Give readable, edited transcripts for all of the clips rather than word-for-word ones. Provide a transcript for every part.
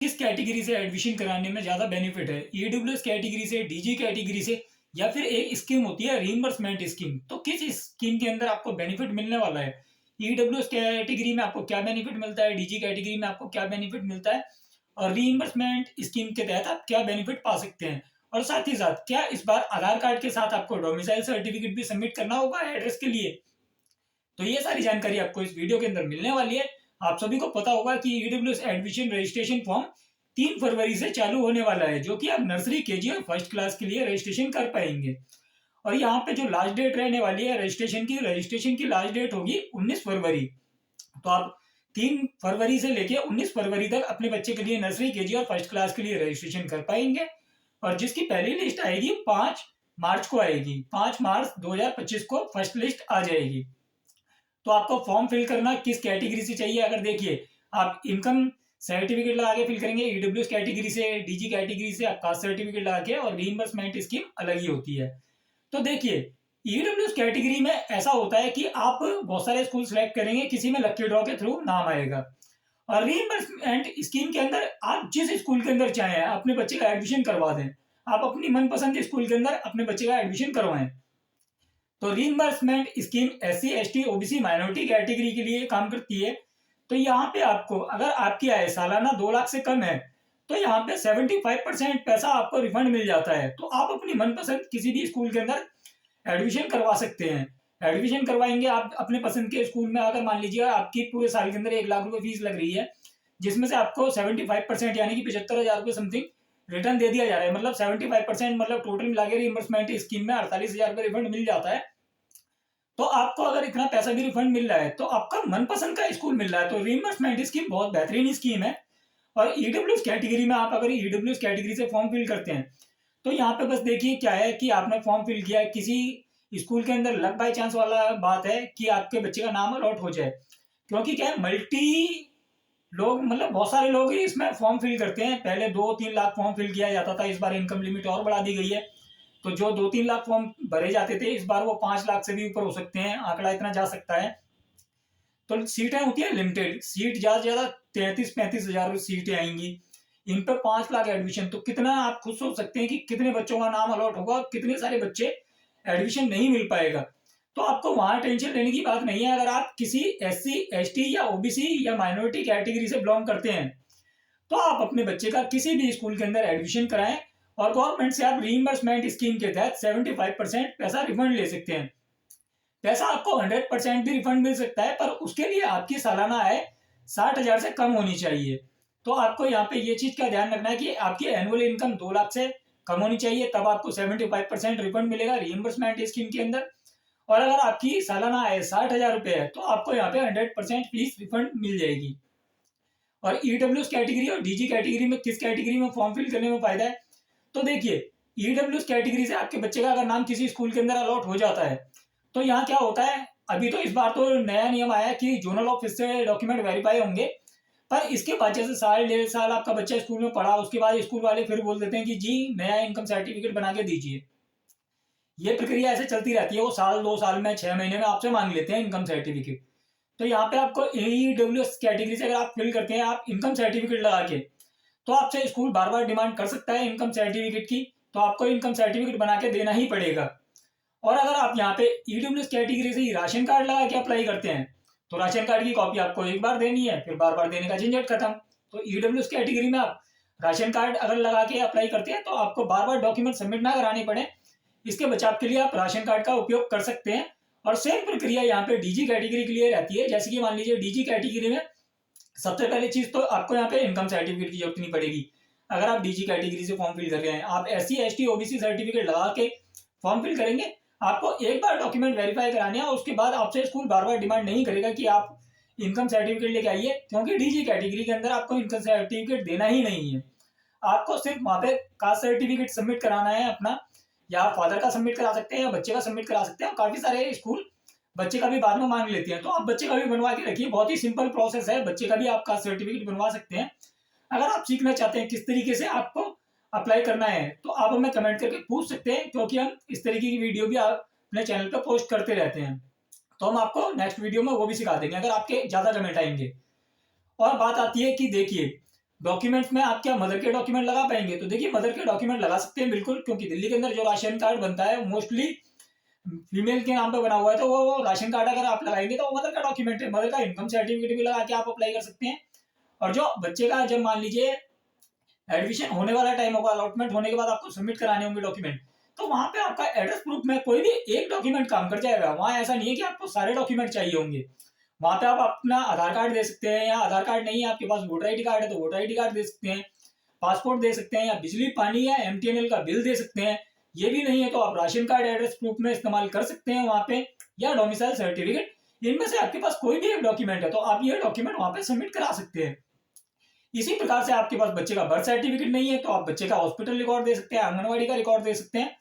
किस कैटेगरी से एडमिशन कराने में ज़्यादा बेनिफिट है, ईडब्ल्यूएस कैटेगरी से, डीजी कैटेगरी से, या फिर एक स्कीम होती है रीइंबर्समेंट स्कीम। तो किस स्कीम के अंदर आपको बेनिफिट मिलने वाला है, ईडब्ल्यूएस कैटेगरी में आपको क्या बेनिफिट मिलता है, डीजी कैटेगरी में आपको क्या बेनिफिट मिलता है, और रीइंबर्समेंट स्कीम के तहत आप क्या बेनिफिट पा सकते हैं। और साथ ही साथ क्या इस बार आधार कार्ड के साथ आपको डोमिसाइल सर्टिफिकेट भी सबमिट करना होगा एड्रेस के लिए। तो ये सारी जानकारी आपको इस वीडियो के अंदर मिलने वाली है। आप सभी को पता होगा कि ईडब्ल्यूएस एडमिशन रजिस्ट्रेशन फॉर्म 3 फरवरी से चालू होने वाला है, जो कि आप नर्सरी, केजी और फर्स्ट क्लास के लिए रजिस्ट्रेशन कर पाएंगे। और यहाँ पे जो लास्ट डेट रहने वाली है रजिस्ट्रेशन की लास्ट डेट होगी 19 फरवरी। तो आप 3 फरवरी से लेके 19 फरवरी तक अपने बच्चे के लिए नर्सरी, केजी और फर्स्ट क्लास के लिए रजिस्ट्रेशन कर पाएंगे। और जिसकी पहली लिस्ट आएगी 5 मार्च को आएगी, 5 मार्च 2025 को फर्स्ट लिस्ट आ जाएगी। तो आपको फॉर्म फिल करना किस कैटेगरी से चाहिए, अगर देखिए आप इनकम सर्टिफिकेट लगा के फिल करेंगे ईडब्ल्यूएस कैटेगरी से, डीजी कैटेगरी से आप कास्ट सर्टिफिकेट लगा के, और रीइंबर्समेंट स्कीम अलग ही होती है। तो देखिए ईडब्ल्यूएस कैटेगरी में ऐसा होता है कि आप बहुत सारे स्कूल सेलेक्ट करेंगे, किसी में लक्की ड्रॉ के थ्रू नाम आएगा। और रीइंबर्समेंट स्कीम के अंदर आप जिस स्कूल के अंदर चाहें अपने बच्चे का एडमिशन करवा दें, आप अपनी मनपसंद स्कूल के अंदर अपने बच्चे का एडमिशन करवाएं। तो reimbursement scheme SC ST OBC minority category के लिए काम करती है। तो यहाँ पे आपको अगर आपकी आय सालाना 2 लाख से कम है तो यहाँ पे 75% पैसा आपको रिफंड मिल जाता है। तो आप अपनी मनपसंद किसी भी स्कूल के अंदर एडमिशन करवा सकते हैं। एडमिशन करवाएंगे आप अपने पसंद के स्कूल में। अगर मान लीजिए आपकी पूरे साल के अंदर 1 लाख रुपए फीस लग रही है, जिसमें से आपको 75% यानी कि 75,000 रुपये समथिंग रिटर्न दे दिया जा रहा है, मतलब 75% मतलब टोटल मिला के रीइंबर्समेंट स्कीम में 48,000 रुपये रिफंड मिल जाता है। तो आपको अगर इतना पैसा भी रिफंड मिल रहा है तो आपका मनपसंद का स्कूल मिल रहा है। तो रीइंबर्समेंट स्कीम बहुत बेहतरीन स्कीम है। और ईडब्ल्यूएस कैटेगरी में आप अगर ईडब्ल्यूएस कैटेगरी से फॉर्म फिल करते हैं तो यहाँ पे बस देखिए क्या है कि आपने फॉर्म फिल किया है, किसी स्कूल के अंदर लक बाय चांस वाला बात है कि आपके बच्चे का नाम अलॉट हो जाए। क्योंकि क्या है, मल्टी लोग मतलब बहुत सारे लोग ही इसमें फॉर्म फिल करते हैं। पहले 2-3 लाख फॉर्म फिल किया जाता था, इस बार इनकम लिमिट और बढ़ा दी गई है। तो जो 2-3 लाख फॉर्म भरे जाते थे, इस बार वो 5 लाख से भी ऊपर हो सकते हैं, आंकड़ा इतना जा सकता है। तो सीटें होती है लिमिटेड, सीट ज्यादा से ज्यादा 33-35 हजार सीटें आएंगी। इन पर 5 लाख एडमिशन, तो कितना आप खुद सोच सकते हैं कि कितने बच्चों का नाम अलॉट होगा और कितने सारे बच्चे एडमिशन नहीं मिल पाएगा। तो आपको वहां टेंशन लेने की बात नहीं है। अगर आप किसी SC ST या OBC या माइनॉरिटी कैटेगरी से बिलोंग करते हैं तो आप अपने बच्चे का किसी भी स्कूल के अंदर एडमिशन कराएं, और गवर्नमेंट से आप रीइंबर्समेंट स्कीम के तहत 75% पैसा रिफंड ले सकते हैं। पैसा आपको 100% भी रिफंड मिल सकता है, पर उसके लिए आपकी सालाना आय 60,000 से कम होनी चाहिए। तो आपको यहाँ पे ये चीज का ध्यान रखना है कि आपकी एनुअल इनकम 2 लाख से कम होनी चाहिए, तब आपको 75% रिफंड मिलेगा रीइंबर्समेंट स्कीम के अंदर। और अगर आपकी सालाना आय 60,000 रुपये है तो आपको यहाँ पे 100% फीस रिफंड मिल जाएगी। और ईडब्ल्यूएस कैटेगरी और डीजी कैटेगरी में किस कैटेगरी में फॉर्म फिल करने में फायदा है, तो देखिए ईडब्ल्यूएस कैटेगरी से आपके बच्चे का अगर नाम किसी स्कूल के अंदर अलॉट हो जाता है तो यहाँ क्या होता है, अभी तो इस बार तो नया नियम आया है कि जोनल ऑफिस से डॉक्यूमेंट वेरीफाई होंगे। पर इसके बाद जैसे साल 1.5 साल आपका बच्चा स्कूल में पढ़ा, उसके बाद स्कूल वाले फिर बोल देते हैं कि जी नया इनकम सर्टिफिकेट बना के दीजिए। ये प्रक्रिया ऐसे चलती रहती है, वो साल 2 साल में 6 महीने में आपसे मांग लेते हैं इनकम सर्टिफिकेट। तो यहाँ पे आपको ईडब्ल्यूएस कैटेगरी से अगर आप फिल करते हैं आप इनकम सर्टिफिकेट लगा के, तो आपसे स्कूल बार बार डिमांड कर सकता है इनकम सर्टिफिकेट की। तो आपको इनकम सर्टिफिकेट बना के देना ही पड़ेगा। और अगर आप यहाँ पे ईडब्ल्यूएस कैटेगरी से ही राशन कार्ड लगा के अप्लाई करते हैं तो राशन कार्ड की कॉपी आपको एक बार देनी है, फिर बार बार देने का झंझट खत्म। तो ईडब्ल्यूएस कैटेगरी में आप राशन कार्ड अगर लगा के अप्लाई करते हैं तो आपको बार बार डॉक्यूमेंट सबमिट ना कराने पड़े। इसके बचाव के लिए आप राशन कार्ड का उपयोग कर सकते हैं। और सेम प्रक्रिया यहाँ पे डीजी कैटेगरी के लिए रहती है। जैसे कि मान लीजिए डीजी कैटेगरी में सबसे पहले चीज तो आपको यहाँ पे इनकम सर्टिफिकेट की जरूरत नहीं पड़ेगी। अगर आप डीजी कैटेगरी से फॉर्म फिल कर रहे हैं, आप SC ST OBC सर्टिफिकेट लगा के फॉर्म फिल करेंगे, आपको एक बार डॉक्यूमेंट वेरीफाई कराने हैं, उसके बाद आपसे स्कूल बार बार डिमांड नहीं करेगा कि आप इनकम सर्टिफिकेट लेके आइए, क्योंकि डीजी कैटेगरी के अंदर आपको इनकम सर्टिफिकेट देना ही नहीं है। आपको सिर्फ वहां पे कास्ट सर्टिफिकेट सबमिट कराना है अपना, या फादर का सबमिट करा सकते हैं या बच्चे का सबमिट करा सकते हैं। काफी सारे स्कूल बच्चे का भी बाद में मांग लेते हैं, तो आप बच्चे का भी बनवा के रखिए। बहुत ही सिंपल प्रोसेस है, बच्चे का भी आप कास्ट सर्टिफिकेट बनवा सकते हैं। अगर आप सीखना चाहते हैं किस तरीके से आपको अप्लाई करना है तो आप हमें कमेंट करके पूछ सकते हैं, क्योंकि हम इस तरीके की वीडियो भी अपने चैनल पर पोस्ट करते रहते हैं। तो हम आपको नेक्स्ट वीडियो में वो भी सिखा देंगे अगर आपके ज्यादा कमेंट आएंगे। और बात आती है कि देखिए डॉक्यूमेंट्स में आप क्या मदर के डॉक्यूमेंट लगा पाएंगे? तो देखिए मदर के डॉक्यूमेंट लगा सकते हैं बिल्कुल, क्योंकि दिल्ली के अंदर जो राशन कार्ड बनता है मोस्टली फीमेल के नाम पे बना हुआ है, तो वो राशन कार्ड अगर आप लगाएंगे तो वो मदर का डॉक्यूमेंट है। मदर का इनकम सर्टिफिकेट भी लगा के आप अप्लाई कर सकते हैं। और जो बच्चे का जब मान लीजिए एडमिशन होने वाला टाइम होगा, अलॉटमेंट होने के बाद आपको सबमिट कराने होंगे डॉक्यूमेंट, तो वहां पे आपका एड्रेस प्रूफ में कोई भी एक डॉक्यूमेंट काम कर जाएगा। वहां ऐसा नहीं है कि आपको सारे डॉक्यूमेंट चाहिए होंगे। वहां पे आप अपना आधार कार्ड दे सकते हैं, या आधार कार्ड नहीं है आपके पास वोटर आईडी कार्ड है तो वोटर आईडी कार्ड दे सकते हैं, पासपोर्ट दे सकते हैं, या बिजली पानी या एमटीएनएल का बिल दे सकते हैं। ये भी नहीं है तो आप राशन कार्ड एड्रेस प्रूफ में इस्तेमाल कर सकते हैं वहां पे, या डोमिसाइल सर्टिफिकेट। इनमें से आपके पास कोई भी एक डॉक्यूमेंट है तो आप ये डॉक्यूमेंट वहां पे सबमिट करा सकते हैं। इसी प्रकार से आपके पास बच्चे का बर्थ सर्टिफिकेट नहीं है तो आप बच्चे का हॉस्पिटल रिकॉर्ड दे सकते हैं, आंगनबाड़ी का रिकॉर्ड दे सकते हैं।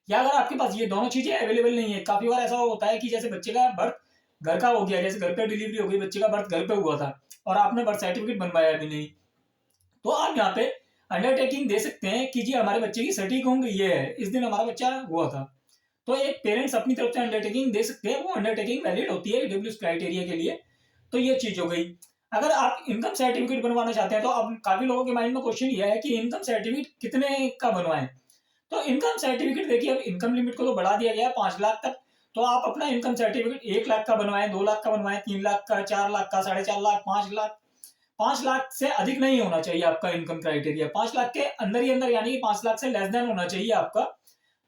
या अगर आपके पास ये दोनों चीजें अवेलेबल नहीं है, काफी बार ऐसा होता है कि जैसे बच्चे का बर्थ घर का हो गया, जैसे घर पे डिलीवरी हो गई, बच्चे का बर्थ घर पे हुआ था और आपने बर्थ सर्टिफिकेट बनवाया भी नहीं, तो आप यहाँ पे अंडरटेकिंग दे सकते हैं कि जी हमारे बच्चे की सटीक होंगे ये है, इस दिन हमारा बच्चा हुआ था। तो एक पेरेंट्स अपनी तरफ से अंडरटेकिंग दे सकते हैं, वो अंडरटेकिंग वैलिड होती है ईडब्ल्यूएस क्राइटेरिया के लिए। तो ये चीज हो गई। अगर आप इनकम सर्टिफिकेट बनवाना चाहते हैं तो अब काफी लोगों के माइंड में क्वेश्चन ये है कि इनकम सर्टिफिकेट कितने का बनवाएं। तो इनकम सर्टिफिकेट देखिए अब इनकम लिमिट को तो बढ़ा दिया गया है 5 लाख तक। तो आप अपना इनकम सर्टिफिकेट 1 लाख का बनवाएं, 2 लाख का बनवाएं, 3 लाख का, 4 लाख का, 4.5 लाख, 5 लाख। 5 लाख से अधिक नहीं होना चाहिए आपका इनकम क्राइटेरिया। 5 लाख के अंदर ही अंदर, यानी कि 5 लाख से लेस देन होना चाहिए आपका।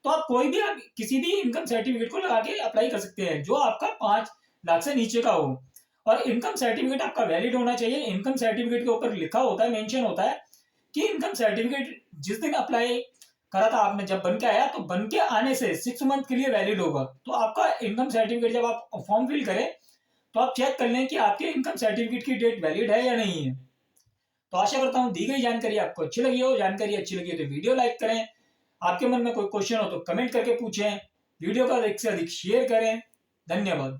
तो आप कोई भी आप किसी भी इनकम सर्टिफिकेट को लगा के अप्लाई कर सकते हैं जो आपका 5 लाख से नीचे का हो। और इनकम सर्टिफिकेट आपका वैलिड होना चाहिए। इनकम सर्टिफिकेट के ऊपर लिखा होता है, मेंशन होता है कि इनकम सर्टिफिकेट जिस दिन अप्लाई करा था आपने, जब बन के आया तो बन के आने से 6 मंथ के लिए वैलिड होगा। तो आपका इनकम सर्टिफिकेट जब आप फॉर्म फिल करें तो आप चेक कर लें कि आपके इनकम सर्टिफिकेट की डेट वैलिड है या नहीं है। तो आशा करता हूं दी गई जानकारी आपको अच्छी लगी हो। जानकारी अच्छी लगी हो तो वीडियो लाइक करें, आपके मन में कोई क्वेश्चन हो तो कमेंट करके पूछें, वीडियो को अधिक से अधिक शेयर करें। धन्यवाद।